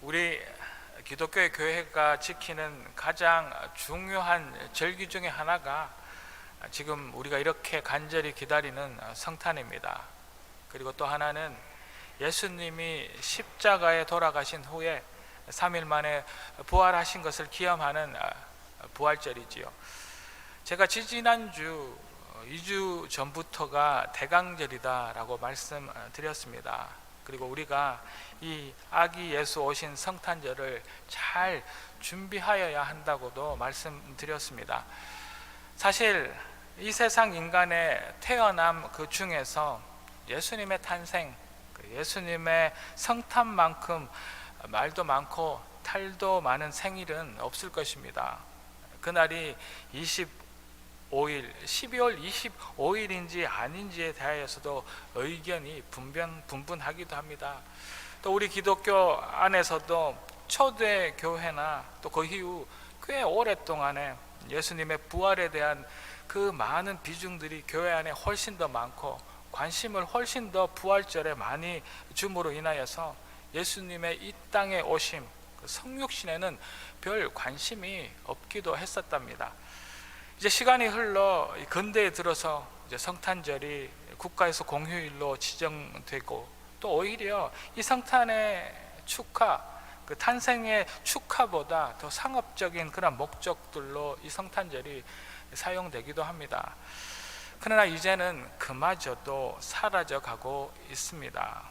우리 기독교의 교회가 지키는 가장 중요한 절기 중에 하나가 지금 우리가 이렇게 간절히 기다리는 성탄입니다. 그리고 또 하나는 예수님이 십자가에 돌아가신 후에 3일 만에 부활하신 것을 기념하는 부활절이지요. 제가 지지난주 2주 전부터가 대강절이다라고 말씀드렸습니다. 그리고 우리가 이 아기 예수 오신 성탄절을 잘 준비하여야 한다고도 말씀드렸습니다. 사실 이 세상 인간의 태어남 그 중에서 예수님의 탄생, 예수님의 성탄만큼 말도 많고 탈도 많은 생일은 없을 것입니다. 그날이 12월 25일인지 아닌지에 대하여서도 의견이 분분하기도 합니다. 또 우리 기독교 안에서도 초대 교회나 또 그 이후 꽤 오랫동안에 예수님의 부활에 대한 그 많은 비중들이 교회 안에 훨씬 더 많고 관심을 훨씬 더 부활절에 많이 줌으로 인하여서 예수님의 이 땅에 오심, 그 성육신에는 별 관심이 없기도 했었답니다. 이제 시간이 흘러 근대에 들어서 이제 성탄절이 국가에서 공휴일로 지정되고 또 오히려 이 성탄의 축하, 그 탄생의 축하보다 더 상업적인 그런 목적들로 이 성탄절이 사용되기도 합니다. 그러나 이제는 그마저도 사라져가고 있습니다.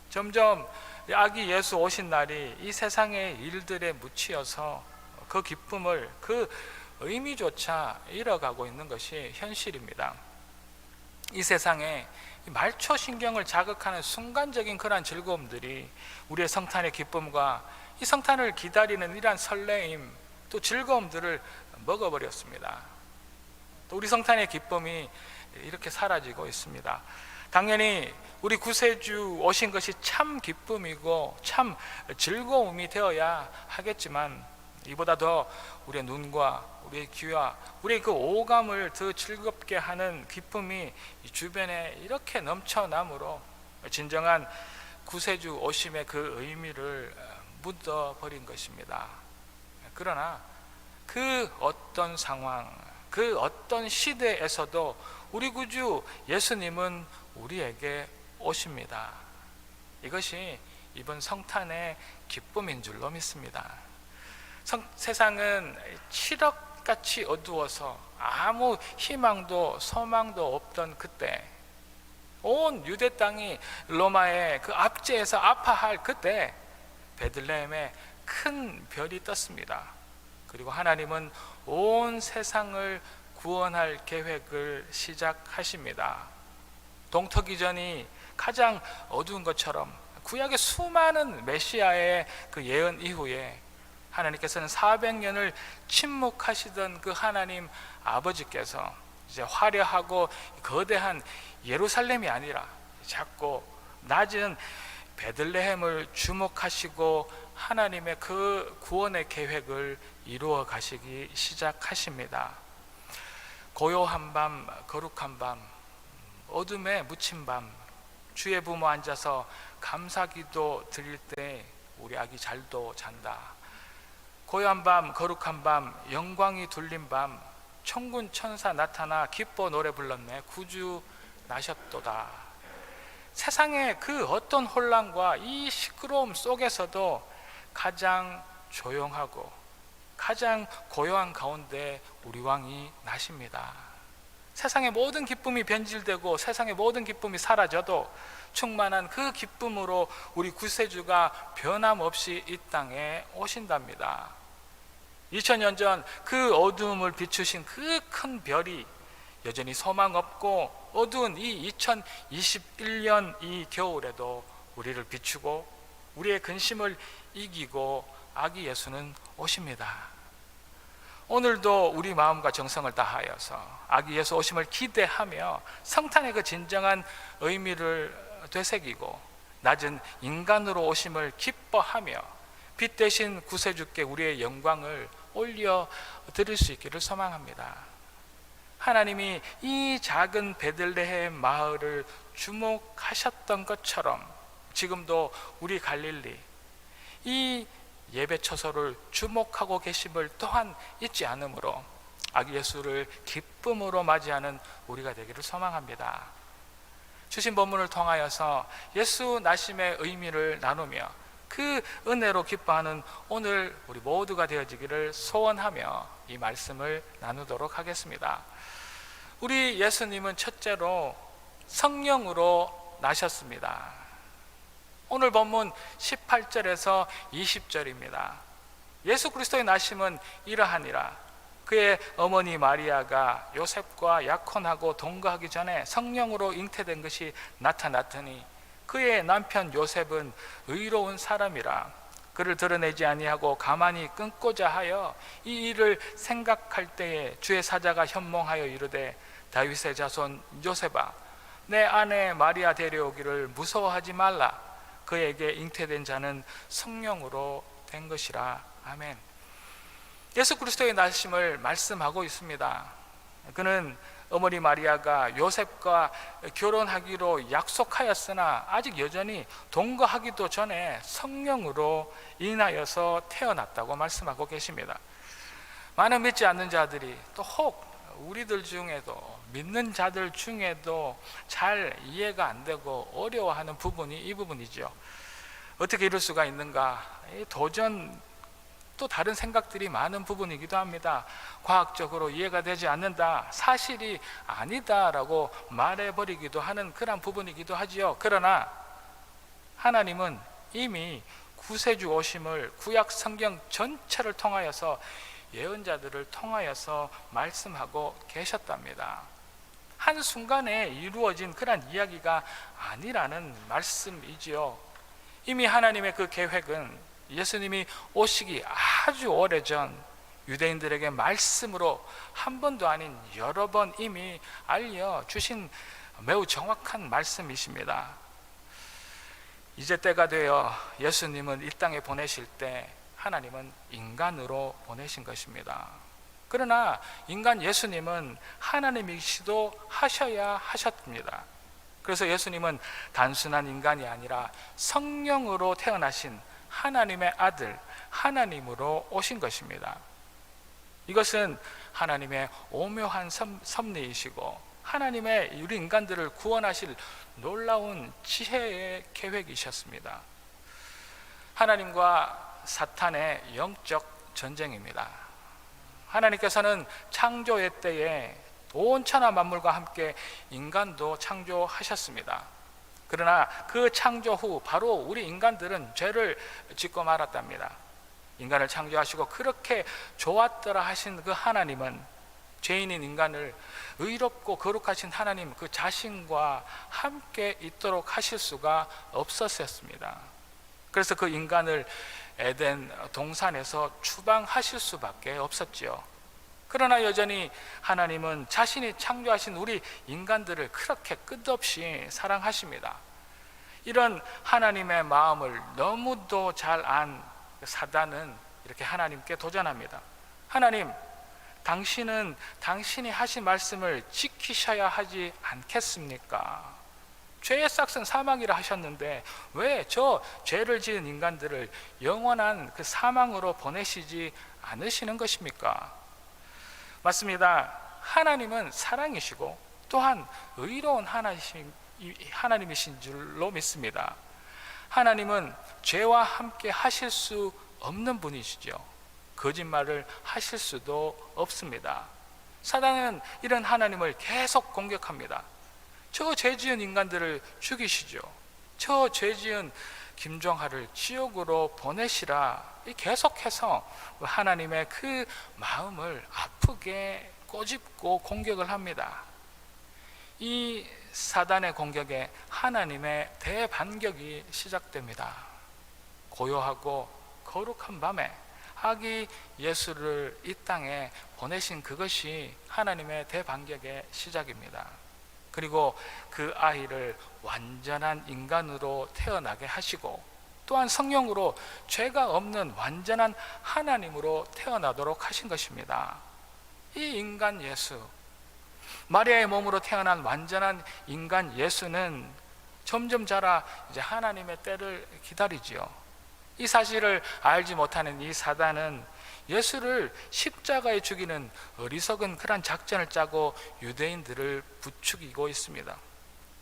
점점 아기 예수 오신 날이 이 세상의 일들에 묻히어서 그 기쁨을, 그 의미조차 잃어가고 있는 것이 현실입니다. 이 세상에 말초 신경을 자극하는 순간적인 그러한 즐거움들이 우리의 성탄의 기쁨과 이 성탄을 기다리는 이러한 설레임, 또 즐거움들을 먹어버렸습니다. 또 우리 성탄의 기쁨이 이렇게 사라지고 있습니다. 당연히 우리 구세주 오신 것이 참 기쁨이고 참 즐거움이 되어야 하겠지만 이보다 더 우리의 눈과 우리의 귀와 우리의 그 오감을 더 즐겁게 하는 기쁨이 주변에 이렇게 넘쳐나므로 진정한 구세주 오심의 그 의미를 묻어버린 것입니다. 그러나 그 어떤 상황, 그 어떤 시대에서도 우리 구주 예수님은 우리에게 오십니다. 이것이 이번 성탄의 기쁨인 줄로 믿습니다. 세상은 칠흑같이 어두워서 아무 희망도 소망도 없던 그때, 온 유대 땅이 로마의 그 압제에서 아파할 그때 베들레헴에 큰 별이 떴습니다. 그리고 하나님은 온 세상을 구원할 계획을 시작하십니다. 동토기전이 가장 어두운 것처럼 구약의 수많은 메시아의 그 예언 이후에 하나님께서는 400년을 침묵하시던 그 하나님 아버지께서 이제 화려하고 거대한 예루살렘이 아니라 작고 낮은 베들레헴을 주목하시고 하나님의 그 구원의 계획을 이루어 가시기 시작하십니다. 고요한 밤, 거룩한 밤, 어둠에 묻힌 밤, 주의 부모 앉아서 감사기도 드릴 때 우리 아기 잘도 잔다. 고요한 밤, 거룩한 밤, 영광이 둘린 밤, 천군 천사 나타나 기뻐 노래 불렀네. 구주 나셨도다. 세상의 그 어떤 혼란과 이 시끄러움 속에서도 가장 조용하고 가장 고요한 가운데 우리 왕이 나십니다. 세상의 모든 기쁨이 변질되고 세상의 모든 기쁨이 사라져도 충만한 그 기쁨으로 우리 구세주가 변함없이 이 땅에 오신답니다. 2000년 전 그 어두움을 비추신 그 큰 별이 여전히 소망 없고 어두운 이 2021년 이 겨울에도 우리를 비추고 우리의 근심을 이기고 아기 예수는 오십니다. 오늘도 우리 마음과 정성을 다하여서 아기 예수 오심을 기대하며 성탄의 그 진정한 의미를 되새기고 낮은 인간으로 오심을 기뻐하며 빛 대신 구세주께 우리의 영광을 올려 드릴 수 있기를 소망합니다. 하나님이 이 작은 베들레헴 마을을 주목하셨던 것처럼 지금도 우리 갈릴리, 이 예배 처소를 주목하고 계심을 또한 잊지 않으므로 아기 예수를 기쁨으로 맞이하는 우리가 되기를 소망합니다. 주신 본문을 통하여서 예수 나심의 의미를 나누며 그 은혜로 기뻐하는 오늘 우리 모두가 되어지기를 소원하며 이 말씀을 나누도록 하겠습니다. 우리 예수님은 첫째로 성령으로 나셨습니다. 오늘 본문 18절에서 20절입니다. 예수 그리스도의 나심은 이러하니라. 그의 어머니 마리아가 요셉과 약혼하고 동거하기 전에 성령으로 잉태된 것이 나타났더니 그의 남편 요셉은 의로운 사람이라 그를 드러내지 아니하고 가만히 끊고자 하여 이 일을 생각할 때에 주의 사자가 현몽하여 이르되 다윗의 자손 요셉아 내 아내 마리아 데려오기를 무서워하지 말라. 그에게 잉태된 자는 성령으로 된 것이라. 아멘. 예수 그리스도의 나심을 말씀하고 있습니다. 그는 어머니 마리아가 요셉과 결혼하기로 약속하였으나 아직 여전히 동거하기도 전에 성령으로 인하여서 태어났다고 말씀하고 계십니다. 많은 믿지 않는 자들이 또 혹 우리들 중에도 믿는 자들 중에도 잘 이해가 안 되고 어려워하는 부분이 이 부분이죠. 어떻게 이럴 수가 있는가? 도전 또 다른 생각들이 많은 부분이기도 합니다. 과학적으로 이해가 되지 않는다, 사실이 아니다라고 말해버리기도 하는 그런 부분이기도 하지요. 그러나 하나님은 이미 구세주 오심을 구약 성경 전체를 통하여서 예언자들을 통하여서 말씀하고 계셨답니다. 한순간에 이루어진 그런 이야기가 아니라는 말씀이지요. 이미 하나님의 그 계획은 예수님이 오시기 아주 오래전 유대인들에게 말씀으로 한 번도 아닌 여러 번 이미 알려주신 매우 정확한 말씀이십니다. 이제 때가 되어 예수님은 이 땅에 보내실 때 하나님은 인간으로 보내신 것입니다. 그러나 인간 예수님은 하나님이시도 하셔야 하셨습니다. 그래서 예수님은 단순한 인간이 아니라 성령으로 태어나신 하나님의 아들, 하나님으로 오신 것입니다. 이것은 하나님의 오묘한 섭리이시고 하나님의 우리 인간들을 구원하실 놀라운 지혜의 계획이셨습니다. 하나님과 사탄의 영적 전쟁입니다. 하나님께서는 창조의 때에 온 천하 만물과 함께 인간도 창조하셨습니다. 그러나 그 창조 후 바로 우리 인간들은 죄를 짓고 말았답니다. 인간을 창조하시고 그렇게 좋았더라 하신 그 하나님은 죄인인 인간을 의롭고 거룩하신 하나님 그 자신과 함께 있도록 하실 수가 없었습니다. 그래서 그 인간을 에덴 동산에서 추방하실 수밖에 없었지요. 그러나 여전히 하나님은 자신이 창조하신 우리 인간들을 그렇게 끝없이 사랑하십니다. 이런 하나님의 마음을 너무도 잘 안 사단은 이렇게 하나님께 도전합니다. 하나님, 당신은 당신이 하신 말씀을 지키셔야 하지 않겠습니까? 죄의 싹은 사망이라 하셨는데 왜 저 죄를 지은 인간들을 영원한 그 사망으로 보내시지 않으시는 것입니까? 맞습니다. 하나님은 사랑이시고 또한 의로운 하나님이신 줄로 믿습니다. 하나님은 죄와 함께 하실 수 없는 분이시죠. 거짓말을 하실 수도 없습니다. 사단은 이런 하나님을 계속 공격합니다. 저 죄지은 인간들을 죽이시죠. 저 죄지은 김종하를 지옥으로 보내시라. 계속해서 하나님의 그 마음을 아프게 꼬집고 공격을 합니다. 이 사단의 공격에 하나님의 대반격이 시작됩니다. 고요하고 거룩한 밤에 아기 예수를 이 땅에 보내신 그것이 하나님의 대반격의 시작입니다. 그리고 그 아이를 완전한 인간으로 태어나게 하시고 또한 성령으로 죄가 없는 완전한 하나님으로 태어나도록 하신 것입니다. 이 인간 예수, 마리아의 몸으로 태어난 완전한 인간 예수는 점점 자라 이제 하나님의 때를 기다리지요. 이 사실을 알지 못하는 이 사단은 예수를 십자가에 죽이는 어리석은 그런 작전을 짜고 유대인들을 부추기고 있습니다.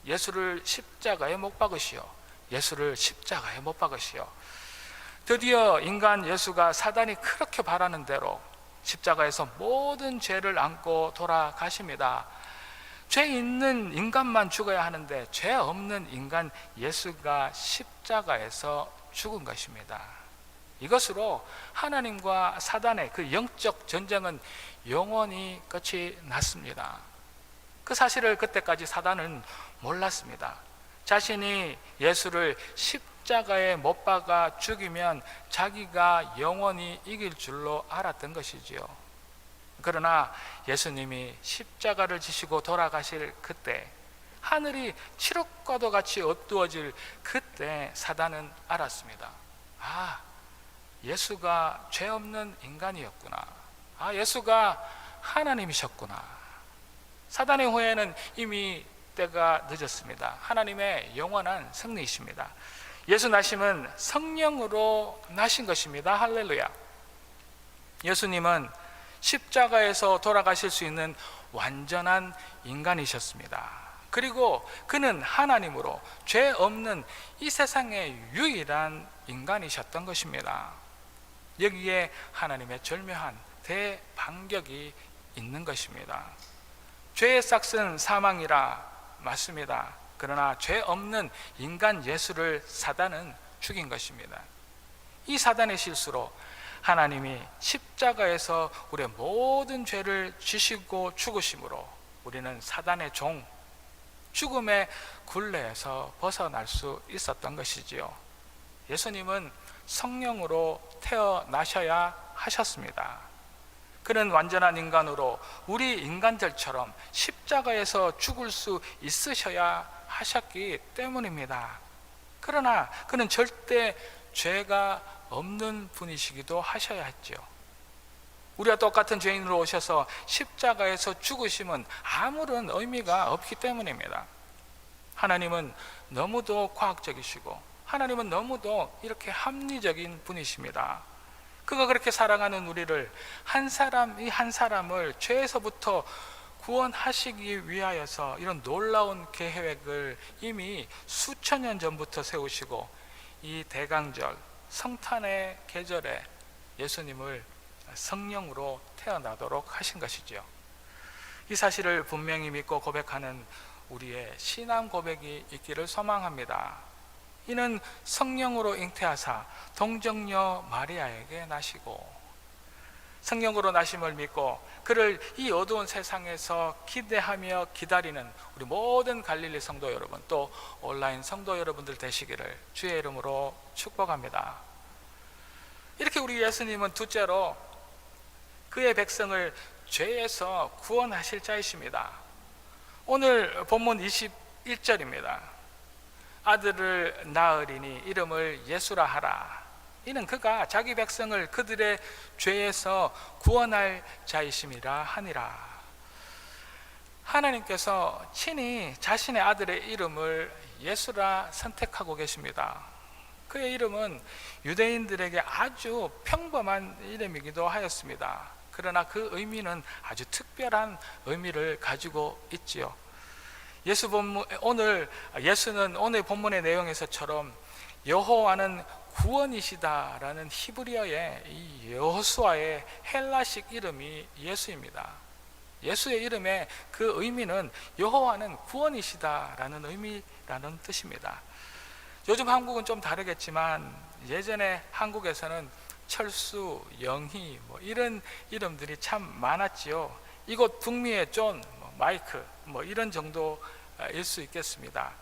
예수를 십자가에 못 박으시오. 예수를 십자가에 못 박으시오. 드디어 인간 예수가 사단이 그렇게 바라는 대로 십자가에서 모든 죄를 안고 돌아가십니다. 죄 있는 인간만 죽어야 하는데 죄 없는 인간 예수가 십자가에서 죽은 것입니다. 이것으로 하나님과 사단의 그 영적 전쟁은 영원히 끝이 났습니다. 그 사실을 그때까지 사단은 몰랐습니다. 자신이 예수를 십자가에 못 박아 죽이면 자기가 영원히 이길 줄로 알았던 것이지요. 그러나 예수님이 십자가를 지시고 돌아가실 그때, 하늘이 칠흑과도 같이 어두워질 그때 사단은 알았습니다. 아, 예수가 죄 없는 인간이었구나. 아, 예수가 하나님이셨구나. 사단의 후회는 이미 때가 늦었습니다. 하나님의 영원한 승리이십니다. 예수 나심은 성령으로 나신 것입니다. 할렐루야. 예수님은 십자가에서 돌아가실 수 있는 완전한 인간이셨습니다. 그리고 그는 하나님으로 죄 없는 이 세상의 유일한 인간이셨던 것입니다. 여기에 하나님의 절묘한 대반격이 있는 것입니다. 죄의 싹은 사망이라 맞습니다. 그러나 죄 없는 인간 예수를 사단은 죽인 것입니다. 이 사단의 실수로 하나님이 십자가에서 우리의 모든 죄를 지시고 죽으심으로 우리는 사단의 종, 죽음의 굴레에서 벗어날 수 있었던 것이지요. 예수님은 성령으로 태어나셔야 하셨습니다. 그는 완전한 인간으로 우리 인간들처럼 십자가에서 죽을 수 있으셔야 하셨기 때문입니다. 그러나 그는 절대 죄가 없는 분이시기도 하셔야 했죠. 우리와 똑같은 죄인으로 오셔서 십자가에서 죽으심은 아무런 의미가 없기 때문입니다. 하나님은 너무도 과학적이시고 하나님은 너무도 이렇게 합리적인 분이십니다. 그가 그렇게 사랑하는 우리를 한 사람 이 한 사람을 죄에서부터 구원하시기 위하여서 이런 놀라운 계획을 이미 수천 년 전부터 세우시고 이 대강절 성탄의 계절에 예수님을 성령으로 태어나도록 하신 것이죠. 이 사실을 분명히 믿고 고백하는 우리의 신앙 고백이 있기를 소망합니다. 이는 성령으로 잉태하사 동정녀 마리아에게 나시고 성령으로 나심을 믿고 그를 이 어두운 세상에서 기대하며 기다리는 우리 모든 갈릴리 성도 여러분, 또 온라인 성도 여러분들 되시기를 주의 이름으로 축복합니다. 이렇게 우리 예수님은 둘째로 그의 백성을 죄에서 구원하실 자이십니다. 오늘 본문 21절입니다. 아들을 낳으리니 이름을 예수라 하라. 이는 그가 자기 백성을 그들의 죄에서 구원할 자이심이라 하니라. 하나님께서 친히 자신의 아들의 이름을 예수라 선택하고 계십니다. 그의 이름은 유대인들에게 아주 평범한 이름이기도 하였습니다. 그러나 그 의미는 아주 특별한 의미를 가지고 있지요. 예수는 오늘 본문의 내용에서처럼 여호와는 구원이시다라는 히브리어의 이 여호수아의 헬라식 이름이 예수입니다. 예수의 이름의 그 의미는 여호와는 구원이시다라는 의미라는 뜻입니다. 요즘 한국은 좀 다르겠지만 예전에 한국에서는 철수, 영희 이런 이름들이 참 많았지요. 이곳 북미의 존, 마이크 이런 정도일 수 있겠습니다.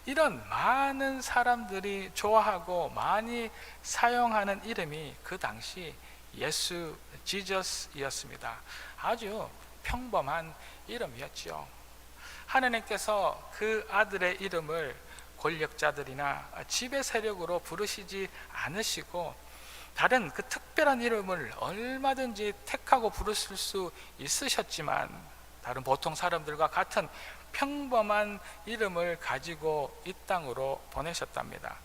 이런 많은 사람들이 좋아하고 많이 사용하는 이름이 그 당시 예수, 지저스였습니다. 아주 평범한 이름이었죠. 하나님께서 그 아들의 이름을 권력자들이나 지배 세력으로 부르시지 않으시고 다른 그 특별한 이름을 얼마든지 택하고 부르실 수 있으셨지만 다른 보통 사람들과 같은 평범한 이름을 가지고 이 땅으로 보내셨답니다.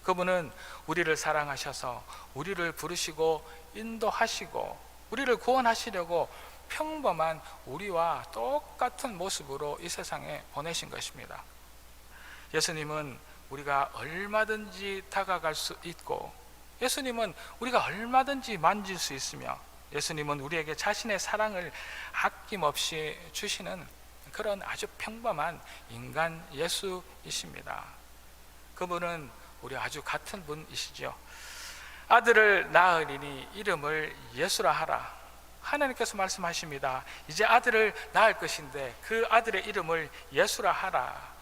그분은 우리를 사랑하셔서 우리를 부르시고 인도하시고 우리를 구원하시려고 평범한 우리와 똑같은 모습으로 이 세상에 보내신 것입니다. 예수님은 우리가 얼마든지 다가갈 수 있고, 예수님은 우리가 얼마든지 만질 수 있으며, 예수님은 우리에게 자신의 사랑을 아낌없이 주시는 그런 아주 평범한 인간 예수이십니다. 그분은 우리와 아주 같은 분이시죠. 아들을 낳으리니 이름을 예수라 하라. 하나님께서 말씀하십니다. 이제 아들을 낳을 것인데 그 아들의 이름을 예수라 하라.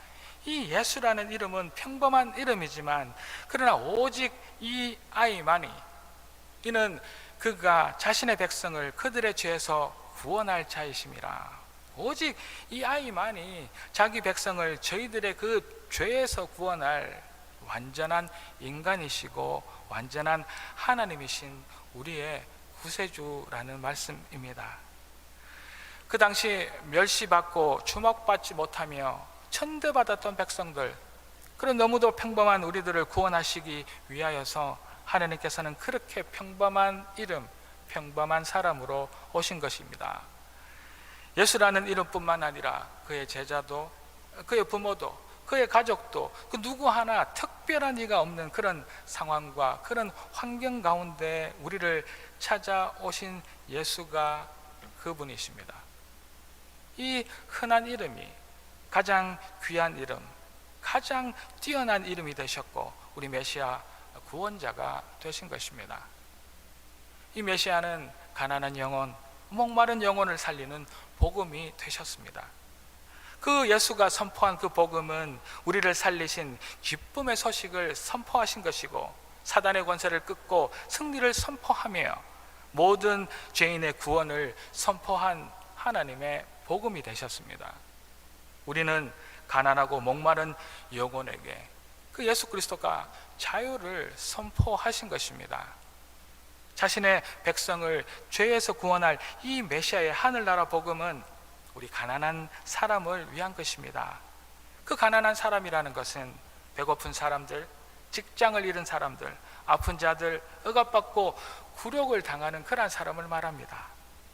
이 예수라는 이름은 평범한 이름이지만 그러나 오직 이 아이만이, 이는 그가 자신의 백성을 그들의 죄에서 구원할 자이심이라. 오직 이 아이만이 자기 백성을 저희들의 그 죄에서 구원할 완전한 인간이시고 완전한 하나님이신 우리의 구세주라는 말씀입니다. 그 당시 멸시받고 주목받지 못하며 천대받았던 백성들, 그런 너무도 평범한 우리들을 구원하시기 위하여서 하나님께서는 그렇게 평범한 이름, 평범한 사람으로 오신 것입니다. 예수라는 이름뿐만 아니라 그의 제자도, 그의 부모도, 그의 가족도 그 누구 하나 특별한 이가 없는 그런 상황과 그런 환경 가운데 우리를 찾아오신 예수가 그분이십니다. 이 흔한 이름이 가장 귀한 이름, 가장 뛰어난 이름이 되셨고 우리 메시아 구원자가 되신 것입니다. 이 메시아는 가난한 영혼, 목마른 영혼을 살리는 복음이 되셨습니다. 그 예수가 선포한 그 복음은 우리를 살리신 기쁨의 소식을 선포하신 것이고, 사단의 권세를 끊고 승리를 선포하며 모든 죄인의 구원을 선포한 하나님의 복음이 되셨습니다. 우리는 가난하고 목마른 영혼에게 그 예수 그리스도가 자유를 선포하신 것입니다. 자신의 백성을 죄에서 구원할 이 메시아의 하늘나라 복음은 우리 가난한 사람을 위한 것입니다. 그 가난한 사람이라는 것은 배고픈 사람들, 직장을 잃은 사람들, 아픈 자들, 억압받고 굴욕을 당하는 그런 사람을 말합니다.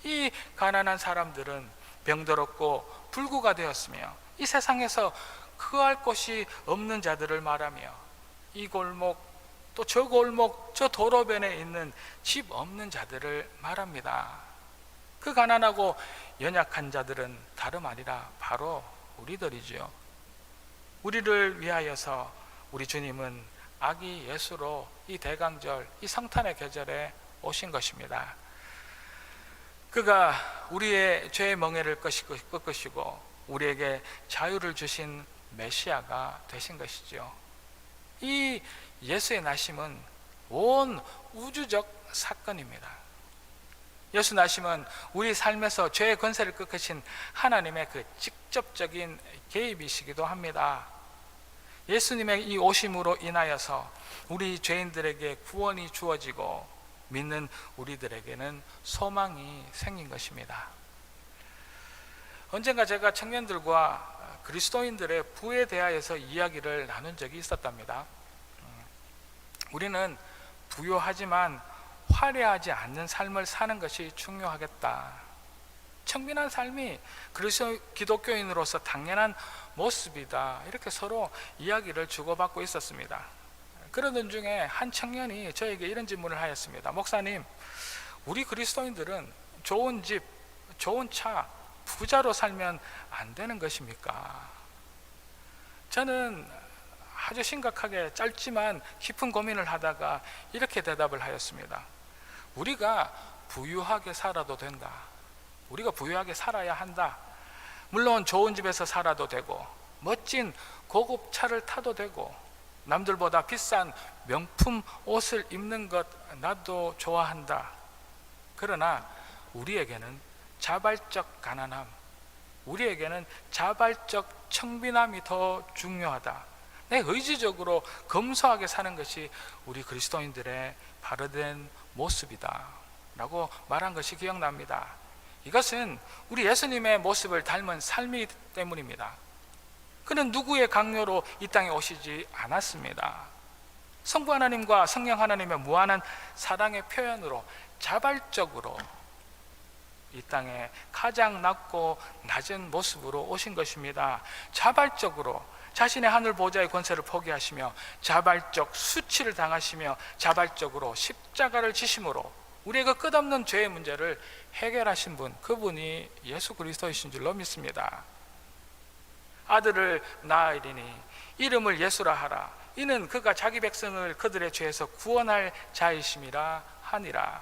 이 가난한 사람들은 병들었고 불구가 되었으며 이 세상에서 거할 곳이 없는 자들을 말하며 이 골목 또 저 골목 저 도로변에 있는 집 없는 자들을 말합니다. 그 가난하고 연약한 자들은 다름 아니라 바로 우리들이지요. 우리를 위하여서 우리 주님은 아기 예수로 이 대강절, 이 성탄의 계절에 오신 것입니다. 그가 우리의 죄의 멍에를 꺾으시고 우리에게 자유를 주신 메시아가 되신 것이죠. 이 예수의 나심은 온 우주적 사건입니다. 예수 나심은 우리 삶에서 죄의 권세를 꺾으신 하나님의 그 직접적인 개입이시기도 합니다. 예수님의 이 오심으로 인하여서 우리 죄인들에게 구원이 주어지고 믿는 우리들에게는 소망이 생긴 것입니다. 언젠가 제가 청년들과 그리스도인들의 부에 대하여서 이야기를 나눈 적이 있었답니다. 우리는 부유하지만 화려하지 않는 삶을 사는 것이 중요하겠다. 청빈한 삶이 그리스도 기독교인으로서 당연한 모습이다. 이렇게 서로 이야기를 주고받고 있었습니다. 그러던 중에 한 청년이 저에게 이런 질문을 하였습니다. 목사님, 우리 그리스도인들은 좋은 집, 좋은 차, 부자로 살면 안 되는 것입니까? 저는 아주 심각하게 짧지만 깊은 고민을 하다가 이렇게 대답을 하였습니다. 우리가 부유하게 살아도 된다. 우리가 부유하게 살아야 한다. 물론 좋은 집에서 살아도 되고 멋진 고급 차를 타도 되고 남들보다 비싼 명품 옷을 입는 것 나도 좋아한다. 그러나 우리에게는 자발적 가난함, 우리에게는 자발적 청빈함이 더 중요하다. 내 의지적으로 검소하게 사는 것이 우리 그리스도인들의 바르된 모습이다 라고 말한 것이 기억납니다. 이것은 우리 예수님의 모습을 닮은 삶이기 때문입니다. 그는 누구의 강요로 이 땅에 오시지 않았습니다. 성부 하나님과 성령 하나님의 무한한 사랑의 표현으로 자발적으로 이 땅에 가장 낮고 낮은 모습으로 오신 것입니다. 자발적으로 자신의 하늘 보좌의 권세를 포기하시며 자발적 수치를 당하시며 자발적으로 십자가를 지심으로 우리의 그 끝없는 죄의 문제를 해결하신 분, 그분이 예수 그리스도이신 줄로 믿습니다. 아들을 낳으리니 이름을 예수라 하라. 이는 그가 자기 백성을 그들의 죄에서 구원할 자이심이라 하니라.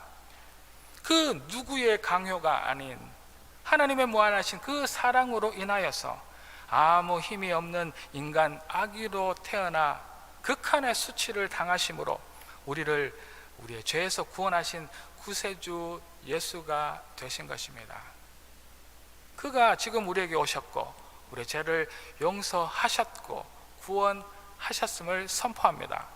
그 누구의 강요가 아닌 하나님의 무한하신 그 사랑으로 인하여서 아무 힘이 없는 인간 아기로 태어나 극한의 수치를 당하심으로 우리를 우리의 죄에서 구원하신 구세주 예수가 되신 것입니다. 그가 지금 우리에게 오셨고 우리의 죄를 용서하셨고 구원하셨음을 선포합니다.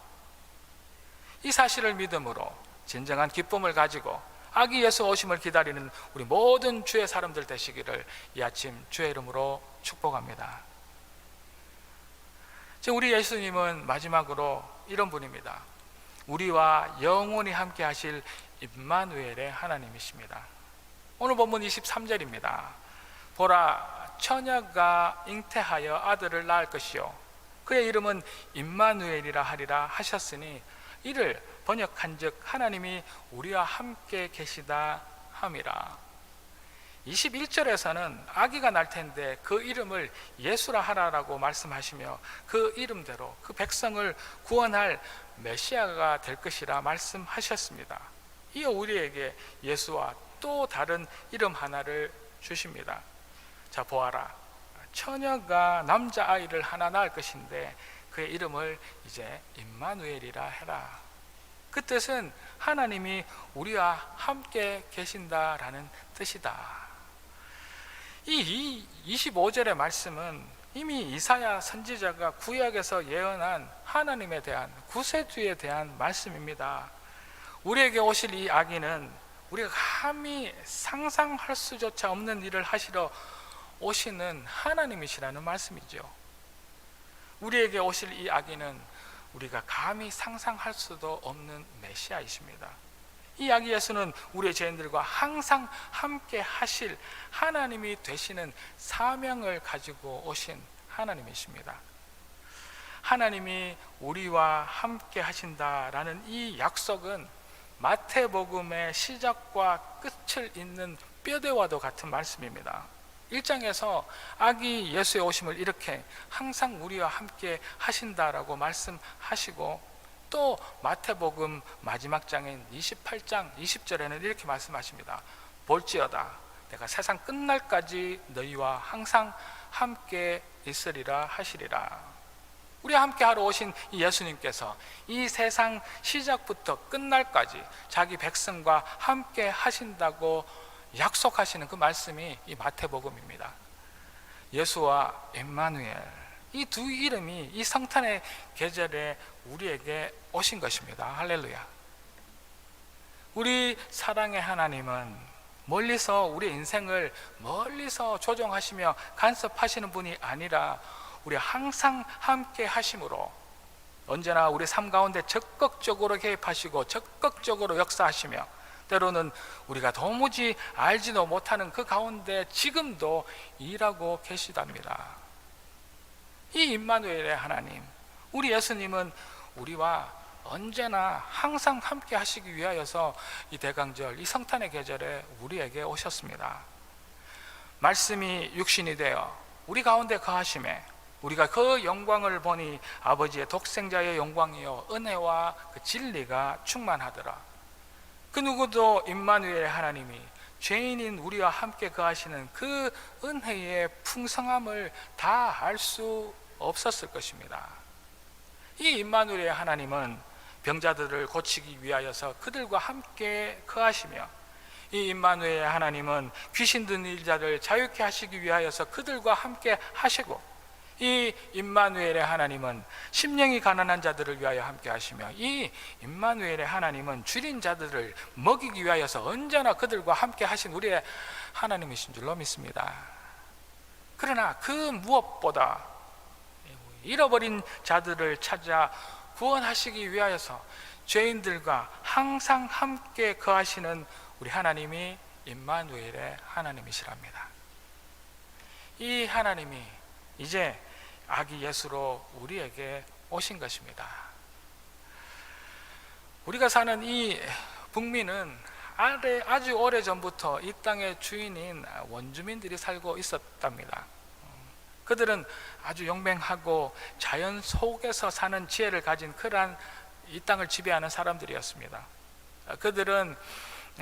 이 사실을 믿음으로 진정한 기쁨을 가지고 아기 예수 오심을 기다리는 우리 모든 주의 사람들 되시기를 이 아침 주의 이름으로 축복합니다. 우리 예수님은 마지막으로 이런 분입니다. 우리와 영원히 함께 하실 임마누엘의 하나님이십니다. 오늘 본문 23절입니다. 보라, 처녀가 잉태하여 아들을 낳을 것이요 그의 이름은 임마누엘이라 하리라 하셨으니 이를 번역한즉 하나님이 우리와 함께 계시다 함이라. 21절에서는 아기가 날 텐데 그 이름을 예수라 하라라고 말씀하시며 그 이름대로 그 백성을 구원할 메시아가 될 것이라 말씀하셨습니다. 이어 우리에게 예수와 또 다른 이름 하나를 주십니다. 자, 보아라, 처녀가 남자아이를 하나 낳을 것인데 그의 이름을 이제 임마누엘이라 해라. 그 뜻은 하나님이 우리와 함께 계신다라는 뜻이다. 이 25절의 말씀은 이미 이사야 선지자가 구약에서 예언한 하나님에 대한 구세주에 대한 말씀입니다. 우리에게 오실 이 아기는 우리가 감히 상상할 수조차 없는 일을 하시러 오시는 하나님이시라는 말씀이죠. 우리에게 오실 이 아기는 우리가 감히 상상할 수도 없는 메시아이십니다. 이 아기 예수는 우리의 죄인들과 항상 함께 하실 하나님이 되시는 사명을 가지고 오신 하나님이십니다. 하나님이 우리와 함께 하신다라는 이 약속은 마태복음의 시작과 끝을 잇는 뼈대와도 같은 말씀입니다. 1장에서 아기 예수의 오심을 이렇게 항상 우리와 함께 하신다라고 말씀하시고 또 마태복음 마지막 장인 28장 20절에는 이렇게 말씀하십니다. 볼지어다 내가 세상 끝날까지 너희와 항상 함께 있으리라 하시리라. 우리와 함께 하러 오신 이 예수님께서 이 세상 시작부터 끝날까지 자기 백성과 함께 하신다고 약속하시는 그 말씀이 이 마태복음입니다. 예수와 임마누엘, 이 두 이름이 이 성탄의 계절에 우리에게 오신 것입니다. 할렐루야. 우리 사랑의 하나님은 멀리서 우리 인생을 멀리서 조종하시며 간섭하시는 분이 아니라 우리 항상 함께 하심으로 언제나 우리 삶 가운데 적극적으로 개입하시고 적극적으로 역사하시며 때로는 우리가 도무지 알지도 못하는 그 가운데 지금도 일하고 계시답니다. 이 임마누엘의 하나님, 우리 예수님은 우리와 언제나 항상 함께 하시기 위하여서 이 대강절, 이 성탄의 계절에 우리에게 오셨습니다. 말씀이 육신이 되어 우리 가운데 거하심에 우리가 그 영광을 보니 아버지의 독생자의 영광이요 은혜와 그 진리가 충만하더라. 그 누구도 임마누엘의 하나님이 죄인인 우리와 함께 거하시는 그 은혜의 풍성함을 다 알 수 없었을 것입니다. 이 임마누엘의 하나님은 병자들을 고치기 위하여서 그들과 함께 거하시며 이 임마누엘의 하나님은 귀신 들린 자를 자유케 하시기 위하여서 그들과 함께 하시고 이 임마누엘의 하나님은 심령이 가난한 자들을 위하여 함께 하시며 이 임마누엘의 하나님은 줄인 자들을 먹이기 위하여서 언제나 그들과 함께 하신 우리의 하나님이신 줄로 믿습니다. 그러나 그 무엇보다 잃어버린 자들을 찾아 구원하시기 위하여서 죄인들과 항상 함께 거하시는 우리 하나님이 임마누엘의 하나님이시랍니다. 이 하나님이 이제 아기 예수로 우리에게 오신 것입니다. 우리가 사는 이 북미는 아주 오래전부터 이 땅의 주인인 원주민들이 살고 있었답니다. 그들은 아주 용맹하고 자연 속에서 사는 지혜를 가진 그러한 이 땅을 지배하는 사람들이었습니다. 그들은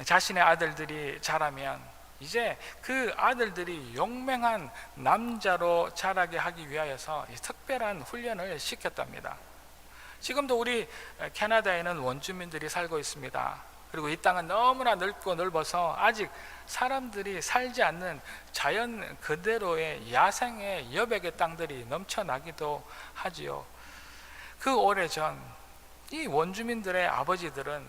자신의 아들들이 자라면 이제 그 아들들이 용맹한 남자로 자라게 하기 위하여서 특별한 훈련을 시켰답니다. 지금도 우리 캐나다에는 원주민들이 살고 있습니다. 그리고 이 땅은 너무나 넓고 넓어서 아직 사람들이 살지 않는 자연 그대로의 야생의 여백의 땅들이 넘쳐나기도 하지요. 그 오래전 이 원주민들의 아버지들은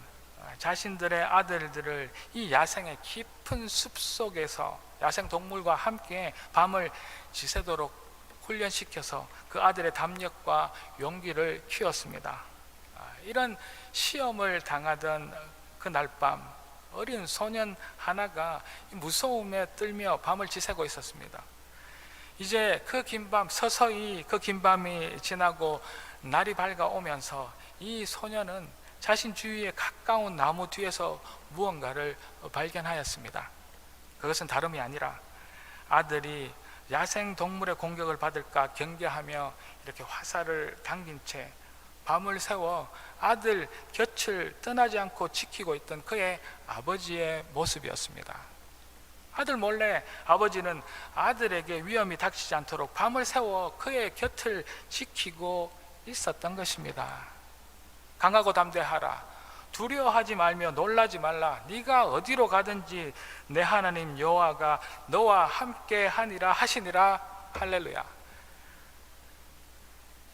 자신들의 아들들을 이 야생의 깊은 숲속에서 야생동물과 함께 밤을 지새도록 훈련시켜서 그 아들의 담력과 용기를 키웠습니다. 이런 시험을 당하던 그날 밤 어린 소년 하나가 무서움에 떨며 밤을 지새고 있었습니다. 이제 그 긴 밤, 서서히 그 긴 밤이 지나고 날이 밝아오면서 이 소년은 자신 주위에 가까운 나무 뒤에서 무언가를 발견하였습니다. 그것은 다름이 아니라 아들이 야생 동물의 공격을 받을까 경계하며 이렇게 화살을 당긴 채 밤을 새워 아들 곁을 떠나지 않고 지키고 있던 그의 아버지의 모습이었습니다. 아들 몰래 아버지는 아들에게 위험이 닥치지 않도록 밤을 새워 그의 곁을 지키고 있었던 것입니다. 강하고 담대하라. 두려워하지 말며 놀라지 말라. 네가 어디로 가든지 내 하나님 여호와가 너와 함께 하니라 하시니라. 할렐루야.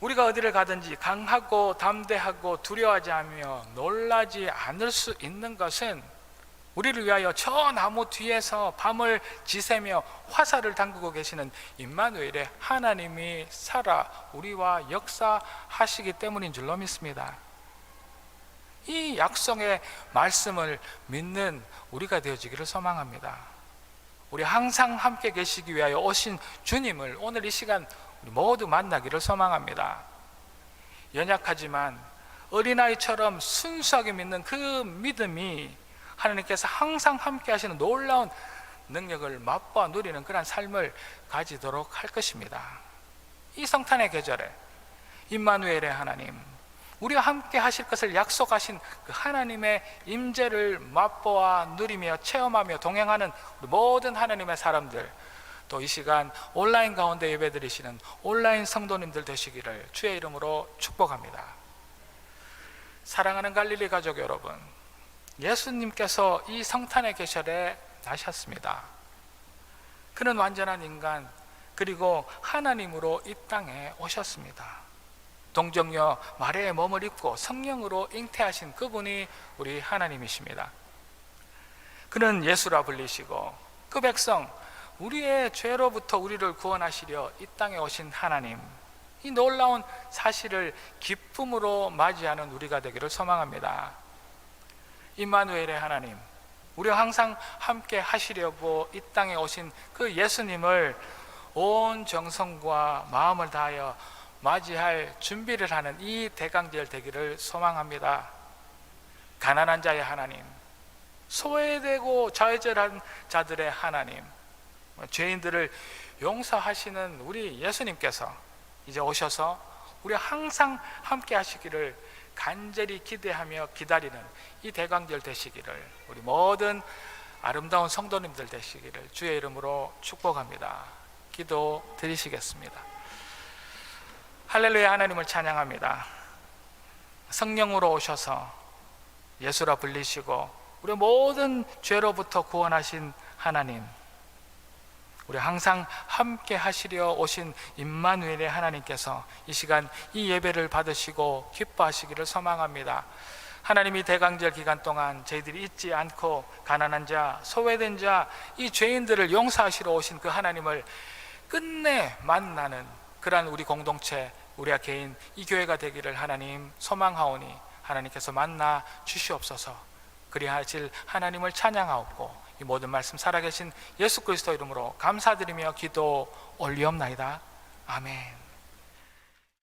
우리가 어디를 가든지 강하고 담대하고 두려워하지 않으며 놀라지 않을 수 있는 것은 우리를 위하여 저 나무 뒤에서 밤을 지새며 화살을 당기고 계시는 임마누엘의 하나님이 살아 우리와 역사하시기 때문인 줄로 믿습니다. 이 약속의 말씀을 믿는 우리가 되어지기를 소망합니다. 우리 항상 함께 계시기 위하여 오신 주님을 오늘 이 시간 우리 모두 만나기를 소망합니다. 연약하지만 어린아이처럼 순수하게 믿는 그 믿음이 하나님께서 항상 함께 하시는 놀라운 능력을 맛보아 누리는 그런 삶을 가지도록 할 것입니다. 이 성탄의 계절에 임마누엘의 하나님, 우리와 함께 하실 것을 약속하신 그 하나님의 임재를 맛보아 누리며 체험하며 동행하는 우리 모든 하나님의 사람들, 또 이 시간 온라인 가운데 예배드리시는 온라인 성도님들 되시기를 주의 이름으로 축복합니다. 사랑하는 갈릴리 가족 여러분, 예수님께서 이 성탄의 계절에 나셨습니다. 그는 완전한 인간 그리고 하나님으로 이 땅에 오셨습니다. 동정녀 마리아의 몸을 입고 성령으로 잉태하신 그분이 우리 하나님이십니다. 그는 예수라 불리시고 그 백성 우리의 죄로부터 우리를 구원하시려 이 땅에 오신 하나님, 이 놀라운 사실을 기쁨으로 맞이하는 우리가 되기를 소망합니다. 임마누엘의 하나님, 우리와 항상 함께 하시려고 이 땅에 오신 그 예수님을 온 정성과 마음을 다하여 맞이할 준비를 하는 이 대강절 되기를 소망합니다. 가난한 자의 하나님, 소외되고 좌절한 자들의 하나님, 죄인들을 용서하시는 우리 예수님께서 이제 오셔서 우리 항상 함께 하시기를 간절히 기대하며 기다리는 이 대강절 되시기를 우리 모든 아름다운 성도님들 되시기를 주의 이름으로 축복합니다. 기도 드리시겠습니다. 할렐루야. 하나님을 찬양합니다. 성령으로 오셔서 예수라 불리시고 우리 모든 죄로부터 구원하신 하나님, 우리 항상 함께 하시려 오신 임마누엘의 하나님께서 이 시간 이 예배를 받으시고 기뻐하시기를 소망합니다. 하나님이 대강절 기간 동안 저희들이 잊지 않고 가난한 자, 소외된 자, 이 죄인들을 용서하시러 오신 그 하나님을 끝내 만나는 그러한 우리 공동체 우리가 개인 이 교회가 되기를 하나님 소망하오니 하나님께서 만나 주시옵소서. 그리하실 하나님을 찬양하옵고 이 모든 말씀 살아계신 예수 그리스도 이름으로 감사드리며 기도 올리옵나이다. 아멘.